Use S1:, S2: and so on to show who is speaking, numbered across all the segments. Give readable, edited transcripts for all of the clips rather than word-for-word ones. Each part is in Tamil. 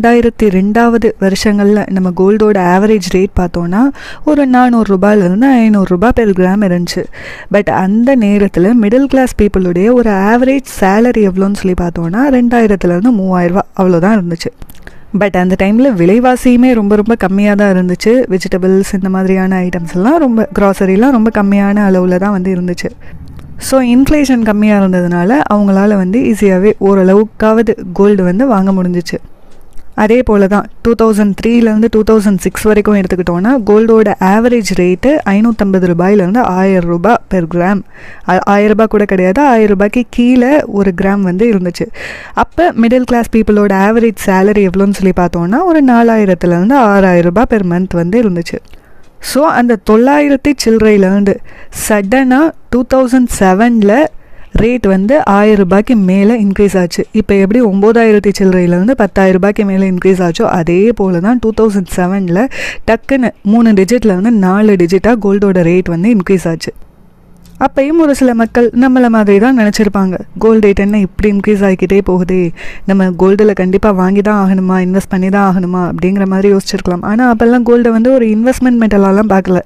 S1: 2002 வருஷங்களில் நம்ம கோல்டோட ஆவரேஜ் ரேட் பார்த்தோன்னா ஒரு 400 ரூபாயிலிருந்து 500 ரூபாய் பெர் கிராம் இருந்துச்சு. பட் அந்த நேரத்தில் மிடில் கிளாஸ் பீப்புளுடைய ஒரு ஆவரேஜ் சேலரி எவ்வளோன்னு சொல்லி பார்த்தோன்னா 2000லேருந்து 3000 ரூபா அவ்வளோதான் இருந்துச்சு. பட் அந்த டைமில் விலைவாசியுமே ரொம்ப ரொம்ப கம்மியாக தான் இருந்துச்சு. வெஜிடபிள்ஸ் இந்த மாதிரியான ஐட்டம்ஸ் எல்லாம் க்ராசரிலாம் ரொம்ப கம்மியான அளவில் தான் இருந்துச்சு. ஸோ இன்ஃப்ளேஷன் கம்மியாக இருந்ததுனால அவங்களால ஈஸியாகவே ஓரளவுக்காவது கோல்டு வாங்க முடிஞ்சிச்சு. அதே போல் தான் 2003லேருந்து 2006 வரைக்கும் எடுத்துக்கிட்டோன்னா கோல்டோட ஆவரேஜ் ரேட்டு 550 ரூபாயிலேருந்து 1000 ரூபாய் பெர் கிராம். 1000 ரூபாய் கூட கிடையாது, 1000 ரூபாய்க்கு கீழே ஒரு கிராம் இருந்துச்சு. அப்போ மிடில் கிளாஸ் பீப்புளோட ஆவரேஜ் சேலரி எவ்வளோன்னு சொல்லி பார்த்தோன்னா ஒரு 4000லேருந்து 6000 ரூபாய் பெர் மந்த் இருந்துச்சு. ஸோ அந்த 900 சில்லறையிலேருந்து சடனாக 2007 ரேட் 1000 ரூபாய்க்கு மேலே இன்க்ரீஸ் ஆச்சு. இப்போ எப்படி 9000 சில்லறையிலேருந்து 10,000 ரூபாய்க்கு மேலே இன்க்ரீஸ் ஆச்சோ அதே போல் தான் 2007 டக்குன்னு 3 டிஜிட்லேருந்து 4 டிஜிட்டாக கோல்டோட ரேட் இன்க்ரீஸ் ஆச்சு. அப்பையும் ஒரு சில மக்கள் நம்மளை மாதிரி தான் நினச்சிருப்பாங்க, கோல்டு ரேட் என்ன இப்படி இன்க்ரீஸ் ஆகிக்கிட்டே போகுதே, நம்ம கோல்டில் கண்டிப்பாக வாங்கி தான் ஆகணுமா, இன்வெஸ்ட் பண்ணி தான் ஆகணுமா அப்படிங்கிற மாதிரி யோசிச்சிருக்கலாம். ஆனால் அப்போல்லாம் கோல்டை ஒரு இன்வெஸ்ட்மெண்ட் மெட்டலாலாம் பார்க்கல,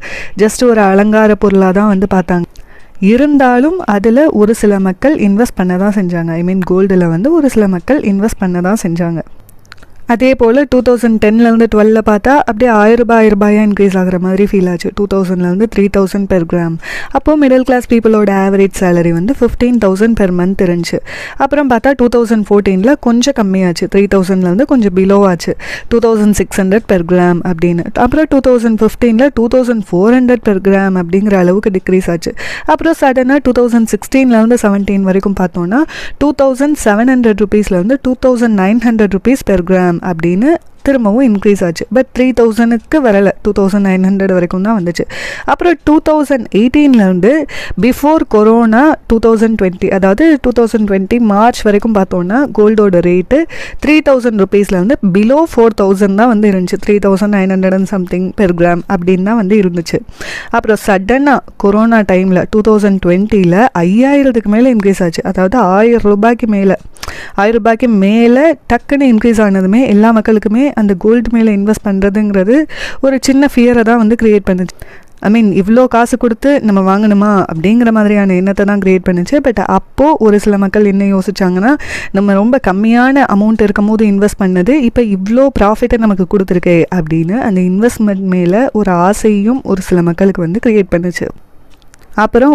S1: ஜஸ்ட் ஒரு அலங்கார பொருளாக தான் பார்த்தாங்க. இருந்தாலும் அதில் ஒரு சில மக்கள் இன்வெஸ்ட் பண்ண தான் செஞ்சாங்க. கோல்டில் ஒரு சில மக்கள் இன்வெஸ்ட் பண்ண தான் செஞ்சாங்க. அதே போல் 2010லேருந்து 12 பார்த்தா அப்படியே 1000 ரூபாயாக இன்க்ரீஸ் ஆகிற மாதிரி ஃபீல் ஆச்சு. 2000லேருந்து 3000 பெர் கிராம். அப்போது மிடில் கிளாஸ் பீப்புளோட ஆவரேஜ் சேலரி 15,000 பெர் மந்த் இருந்துச்சு. அப்புறம் பார்த்தா 2014 கொஞ்சம் கம்மியாச்சு, 3000லேருந்து கொஞ்சம் பிலோ ஆச்சு, 2600 பெர் கிராம் அப்படின்னு. அப்புறம் 2015 2400 பெர் கிராம் அப்படிங்கிற அளவுக்கு டிக்ரீஸ் ஆச்சு. அப்புறம் சடனாக 2016லேருந்து 17 வரைக்கும் பார்த்தோன்னா 2700 ருபீஸ்லேருந்து 2900 ருபீஸ் பெர் கிராம் அப்படின்னு திரும்பவும் இன்க்ரீஸ் ஆச்சு. பட் 3000க்கு வரலை, 2900 வரைக்கும் தான் வந்துச்சு. அப்புறம் 2018லேருந்து பிஃபோர் கொரோனா 2020, அதாவது 2020 மார்ச் வரைக்கும் பார்த்தோன்னா கோல்டோட ரேட்டு 3000 ருபீஸ்லேருந்து பிலோ 4000 தான் இருந்துச்சு. 3900 and something பெர் கிராம் அப்படின்னு தான் இருந்துச்சு. அப்புறம் சடனாக கொரோனா டைமில் 2020ல் 5000க்கு மேலே இன்க்ரீஸ் ஆச்சு. அதாவது 1000 ரூபாய்க்கு மேலே டக்குன்னு இன்க்ரீஸ் ஆனதுமே எல்லா மக்களுக்குமே அந்த கோல்டு மேலே இன்வெஸ்ட் பண்ணுறதுங்கிறது ஒரு சின்ன ஃபியரை தான் க்ரியேட் பண்ணுச்சு. இவ்வளோ காசு கொடுத்து நம்ம வாங்கணுமா அப்படிங்கிற மாதிரியான எண்ணத்தை தான் க்ரியேட் பண்ணுச்சு. பட் அப்போது ஒரு சில மக்கள் என்ன யோசிச்சாங்கன்னா, நம்ம ரொம்ப கம்மியான அமௌண்ட் இருக்கும் போது இன்வெஸ்ட் பண்ணது இப்போ இவ்வளோ ப்ராஃபிட்டை நமக்கு கொடுத்துருக்கே அப்படின்னு அந்த இன்வெஸ்ட்மெண்ட் மேலே ஒரு ஆசையும் ஒரு சில மக்களுக்கு க்ரியேட் பண்ணுச்சு. அப்புறம்